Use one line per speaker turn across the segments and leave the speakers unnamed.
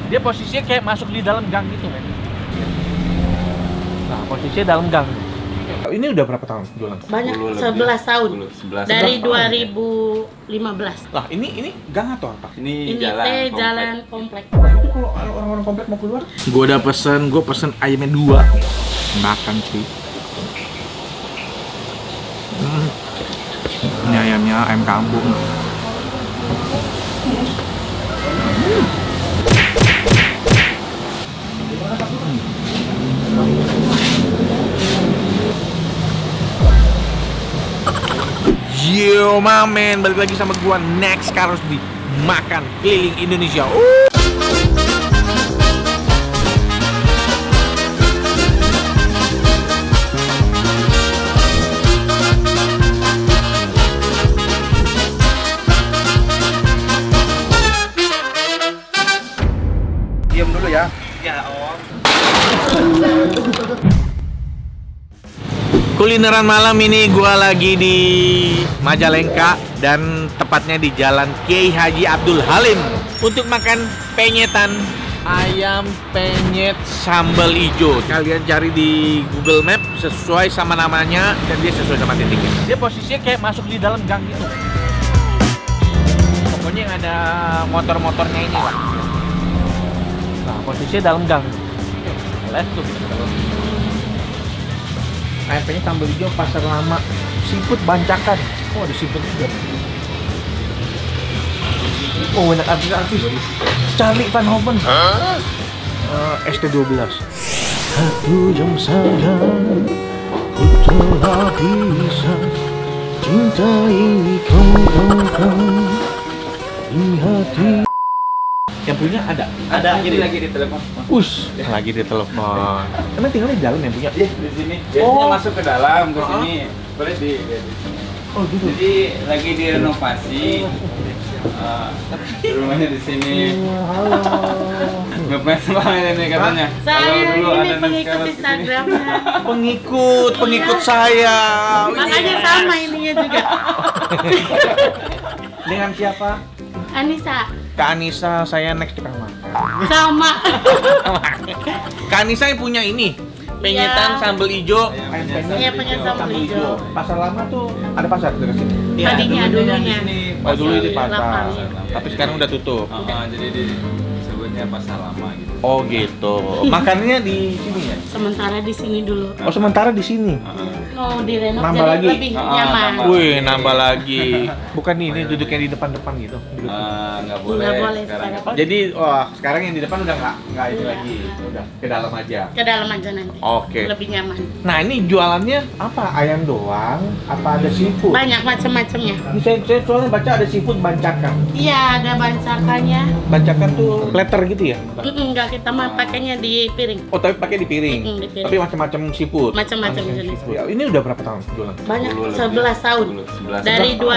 Dia posisinya kayak masuk di dalam gang gitu, men. Nah, posisinya dalam gang. Ini udah berapa tahun jualan?
Banyak,
10
11 tahun.
11
Dari
11 tahun,
2015.
Lah, ini gang atau apa?
Ini
Ini
jalan
teh
komplek.
jalan komplek.
Itu kalau orang-orang komplek mau keluar? Gue udah pesen ayamnya 2. Makan cuy. Ini ayamnya ayam kampung. Yo mamen, balik lagi sama gua Next Carlos di Makan Keliling Indonesia. Diam dulu ya. Ya, Om. Kulineran malam ini gua lagi di Majalengka dan tepatnya di Jalan Kiai Haji Abdul Halim untuk makan penyetan ayam penyet sambal ijo. Kalian cari di Google Map sesuai sama namanya dan dia sesuai sama titiknya. Dia posisinya kayak masuk di dalam gang gitu. Pokoknya yang ada motor-motornya ini lah. Nah, posisinya dalam gang. Let's go. Ayam penyet sambal hijau pasar lama, seafood bancakan. Oh, ada seafood juga. Oh, banyak artis-artis. Charlie Van Houten. ST12. Satu jam saja ku telah bisa cinta ini kau di hati. Yang punya ada?
Ada, jadi lagi di telepon.
Ush, lagi di telepon. Emang tinggal di dalam yang punya?
Iya, di sini. Biasanya masuk ke dalam, ke sini. Boleh di
Oh, gitu.
Jadi lagi direnovasi. Rumahnya di sini.
Halo.
Ngepes banget ini katanya.
Saya
Kalau dulu
ini
ada
pengikut
Next
Instagramnya.
Pengikut saya.
Makanya sama ininya juga.
Dengan siapa?
Anissa.
Kak Anissa, saya next tukang makan.
Sama.
Kak Anissa yang punya ini, penyetan
Iya.
sambal ijo.
Iya, penyet sambal ijo.
Pasar lama tuh ada pasar dekat sini.
Iya,
Tadinya, dulunya.
Oh, dulu di
Pasar
pasar.
Lapang.
Tapi sekarang udah tutup.
Jadi disebutnya pasar lama gitu.
Oh, gitu. Makannya di sini ya?
Sementara di sini dulu.
Oh, sementara di sini.
Mau direnov
Nambah
jadi
lagi?
lebih nyaman.
Nambah.
Wih, nambah lagi. Bukan ini duduknya di depan-depan gitu.
Nggak boleh.
Nggak boleh
sekarang.
sekarang.
Jadi, wah, sekarang yang di depan udah nggak ini
Iya.
lagi. Udah ke dalam aja.
Ke dalam aja nanti.
Oke.
Lebih nyaman.
Nah, ini jualannya apa? Ayam doang? Apa ada seafood?
Banyak macam-macamnya.
Ini saya soalnya baca ada seafood bancakan.
Iya, ada bancakannya.
Bancakan tuh platter gitu ya?
Enggak, kita mah pakainya di piring.
Oh, tapi pakai di piring.
Di piring.
Tapi macam-macam seafood.
Macam-macam jenis.
Ya, ini udah berapa tahun jualan?
Banyak,
10 lebih.
11 tahun.
11
Dari
tahun.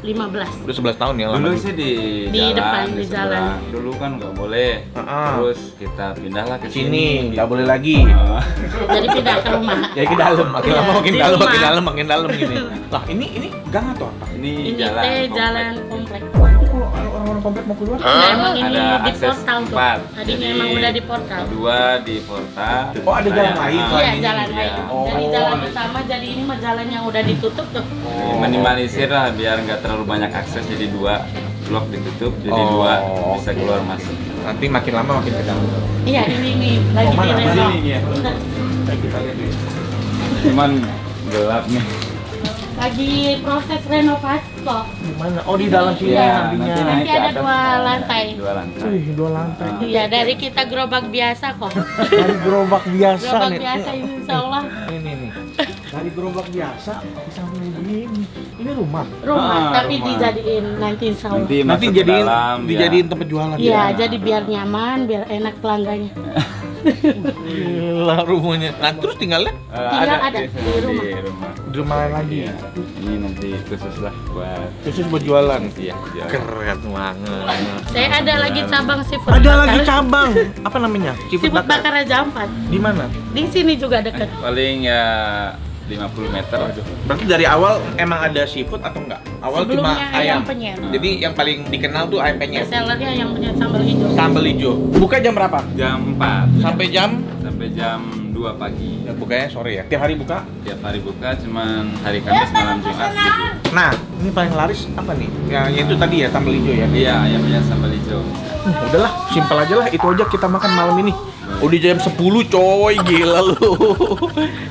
2015.
Udah 11 tahun ya lama.
Dulu
gitu.
sih di jalan,
depan, di
sebelah.
jalan.
Dulu kan nggak boleh. Terus kita pindahlah ke
Sini
sini.
nggak boleh lagi.
Jadi pindah ke rumah.
Ya ke dalam, makin
Iya,
lama makin
di
dalam,
rumah.
makin dalam, makin dalam gini. Lah, ini gang atau apa?
Ini
Ini
jalan.
teh
komplek.
jalan komplek.
Itu kalau orang-orang komplek mau keluar?
Nah, emang ini
Ada
di
akses
portal tuh.
4.
Tadinya emang udah di portal.
Kedua di Porta.
Oh, ada jalan lain
Iya,
selain ini?
jalan
Iya.
lain.
Oh.
Dari jalan utama jadi ini mah jalan yang udah ditutup tuh.
Minimalisir lah biar nggak terlalu banyak akses, jadi 2 blok ditutup, jadi
Oh,
2 bisa
oke.
keluar masuk.
Nanti makin lama makin ke dalam.
Iya, ini lagi
Oh, mana?
direnov.
Sini, ya.
Kayak kita lihat dulu.
Cuman gelap nih.
Lagi proses renovasi kok.
Gimana? Oh, di dalam sini
Iya,
nantinya.
nanti
ke
ada
atas.
2 lantai.
2 lantai.
Wih, 2 lantai.
Iya, dari kita gerobak biasa kok.
Dari gerobak biasa
Gerobak
nih.
biasa ini insya Allah
Ini nih. Dari gerobak biasa bisa begini. Ini rumah.
rumah, tapi
rumah.
dijadiin nanti insya Allah.
Nanti
Nanti
masuk ke
jadiin
dalam, ya.
dijadiin tempat jualan.
Iya,
ya?
jadi biar nyaman, biar enak pelanggannya.
Gila rumahnya. Nah, terus tinggalnya
Tinggal ada di
di
rumah.
rumah.
di rumah lagi.
Iya. Ini nanti khusus lah buat
Khusus buat jualan.
iya, jualan.
Keren banget.
Saya ada lagi cabang seafood
Ada
bakar.
lagi cabang. Apa namanya?
Seafood bakar Raja Ampat.
Di mana?
Di sini juga dekat.
Paling ya 50 meter.
Berarti dari awal emang ada seafood atau enggak? Awal cuma
Sebelumnya
ayam.
ayam penyet.
Jadi yang paling dikenal tuh ayam penyet.
Bestsellernya ayam penyet sambal hijau.
Sambal hijau. Buka jam berapa?
Jam 4
Sampai jam?
sampai jam 2 pagi.
Ya, bukanya sore ya. Tiap hari buka.
Tiap hari buka, cuman hari Kamis malam Jumat gitu.
Nah, ini paling laris apa nih? Ya itu tadi ya sambal hijau ya.
Iya, ayamnya sambal hijau.
Udahlah, simpel aja lah. Itu aja kita makan malam ini. Udah jam 10 coy, gila lu.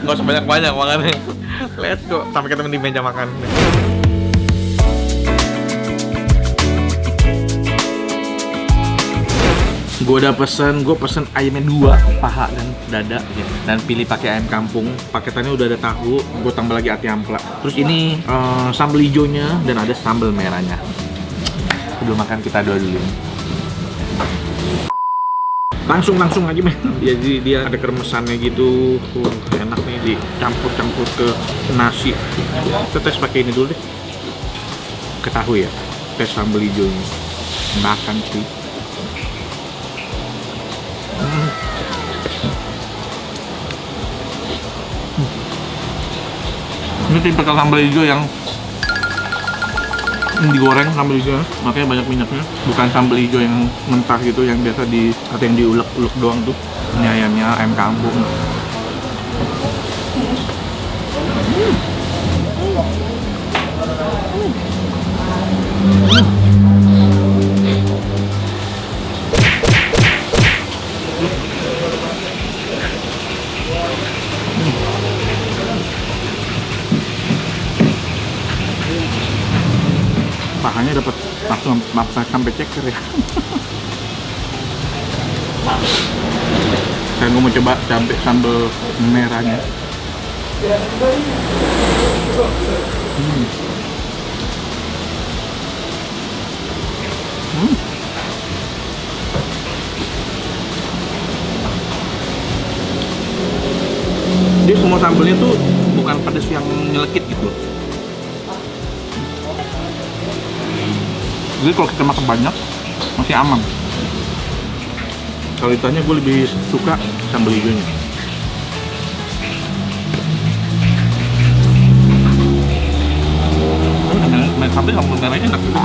Nggak usah banyak-banyak makannya. Let's go. Sampai ketemu di meja makan. Gue pesen ayamnya 2, paha dan dada ya. Dan pilih pakai ayam kampung. Paketannya udah ada tahu, gue tambah lagi ati ampla. Terus ini sambal hijaunya dan ada sambal merahnya. Sebelum makan kita doa dulu. Langsung aja men. Jadi dia ada kremesannya gitu. Enak nih dicampur ke nasi. Kita tes pakai ini dulu deh. Ke tahu ya. Tes sambal hijaunya. Makan sih. Ini tipe sambal hijau yang digoreng sambal hijau, makanya banyak minyaknya. Bukan sambal hijau yang mentah gitu, yang biasa atau yang diulek-ulek doang tuh. Ini ayamnya ayam kampung. Pahanya dapat langsung sampai ceker ya. Saya mau coba sambal merahnya. Dia semua sambalnya tuh bukan pedas yang nyelekit gitu. Jadi kalau kita makan banyak masih aman. Kalau ditanya gue lebih suka sambal hijaunya. Tapi sambal merahnya enak juga.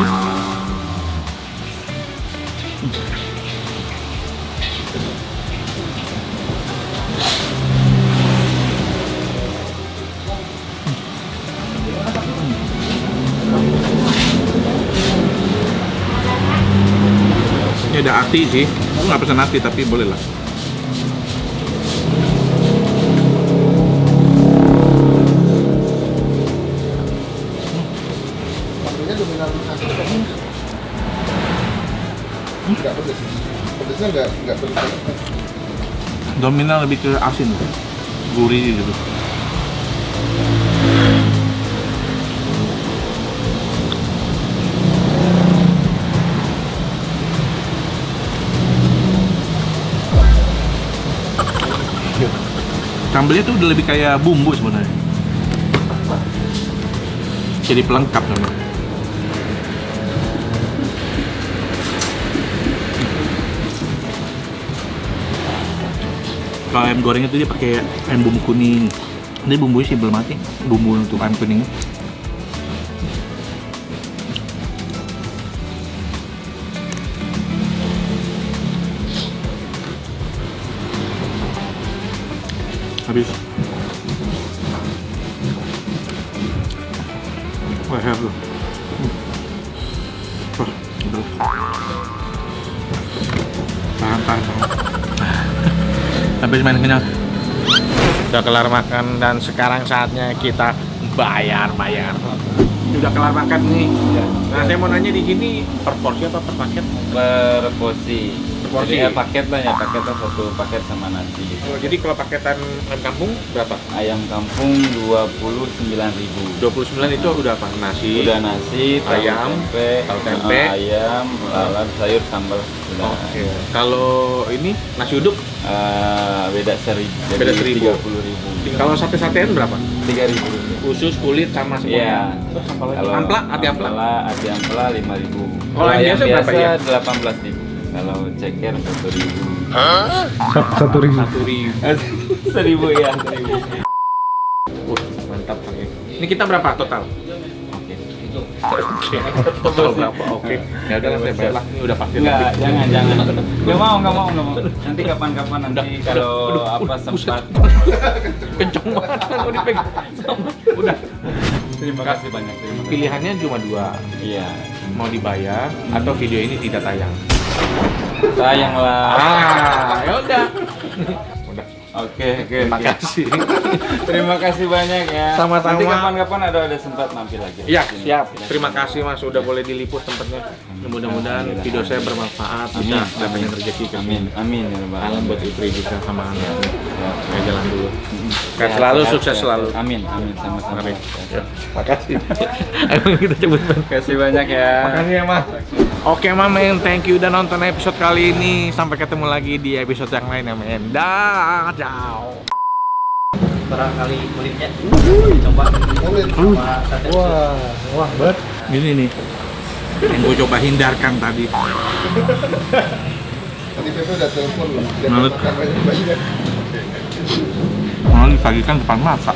Ini ada ati sih, aku nggak pesen ati tapi boleh lah.
Nggak pedes, pedesnya nggak pedes.
Dominan lebih ke asin, gurih gitu. Sambalnya tuh udah lebih kayak bumbu sebenarnya. Jadi pelengkap sama. Kalau ayam goreng itu dia pakai ayam bumbu kuning. Ini bumbunya simpel mati. Bumbu untuk ayam kuning. Habis. Leher tuh. Wah, udah. Tahan. Habis main kenyang. Udah kelar makan dan sekarang saatnya kita bayar. Udah kelar makan nih. Nah, saya mau nanya di sini per porsi apa per paket?
Per porsi.
Porsi.
Jadi paket lah ya, paketnya satu paket sama nasi gitu.
Jadi kalau paketan ayam kampung berapa?
Ayam kampung 29.000.
29 itu udah apa? Nasi.
Udah nasi, tahu
Ayam,
tempe,
tahu tempe.
ayam, lalap, sayur, sambal. Udah.
Oke. Kalau ini nasi uduk
Beda 1.000.
Beda 1.000.
30.000.
kalau sate-satean berapa?
3.000.
Khusus kulit sama
Iya.
semuanya. Terus apa lagi?
Kalau
Ampla, ati ampla.
Ati ampla 5.000.
Kalau yang biasa berapa ya?
18.000. Kalau ceker 1.000.
1.000.
1.000.
1.000 ya, 1.000.
Ini kita berapa total?
Oke.
Total berapa? Oke. Ya udah saya bayar lah. Ini udah pasti
Enggak,
lebih.
jangan. Nggak mau. Nanti kapan-kapan nanti kalau apa sempat.
Kenceng banget kan mau dipegang. Udah.
Terima kasih banyak. Terima kasih.
Pilihannya cuma dua.
Iya.
Mau dibayar atau video ini tidak tayang.
Sayang lah.
Ya udah. Udah.
Oke.
Terima kasih.
Terima kasih banyak ya.
Sama-sama.
Nanti kapan-kapan ada sempat mampir lagi.
Iya, siap. Terima kasih Mas udah boleh diliput tempatnya. Mudah-mudahan video saya bermanfaat, bisa datangin rezeki ke sini.
Amin ya Rabbal
Salam
alamin.
buat istri juga sama anak.
Ya.
Saya jalan dulu.
Sehat,
Sehat selalu,
sehat,
sukses
sehat.
selalu.
Amin sama-sama.
Mari. Ya, makasih. Ayo kita cabut.
Terima kasih banyak ya.
Makasih ya, Mas. Oke, men. Thank you udah nonton episode kali ini. Sampai ketemu lagi di episode yang lain ya, men. Dadah.
Barangkali kulitnya coba
Wah, bet. Gini nih. Yang gue coba hindarkan tadi.
Tadi Pepe udah telepon loh. Dia
Malut.
makan banyak.
Malah disajikan depan mata.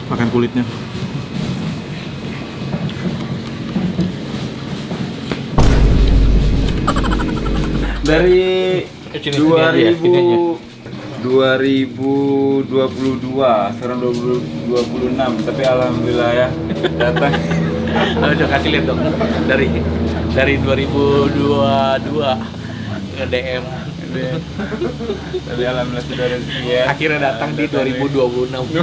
Makan kulitnya.
Dari
Sini aja ya, sini aja.
2022 sekarang 2026 tapi alhamdulillah ya datang.
Ayo kasih lihat dong. Dari 2022 ke DM.
Tapi alhamdulillah sudah rezeki ya.
Akhirnya datang di 2026.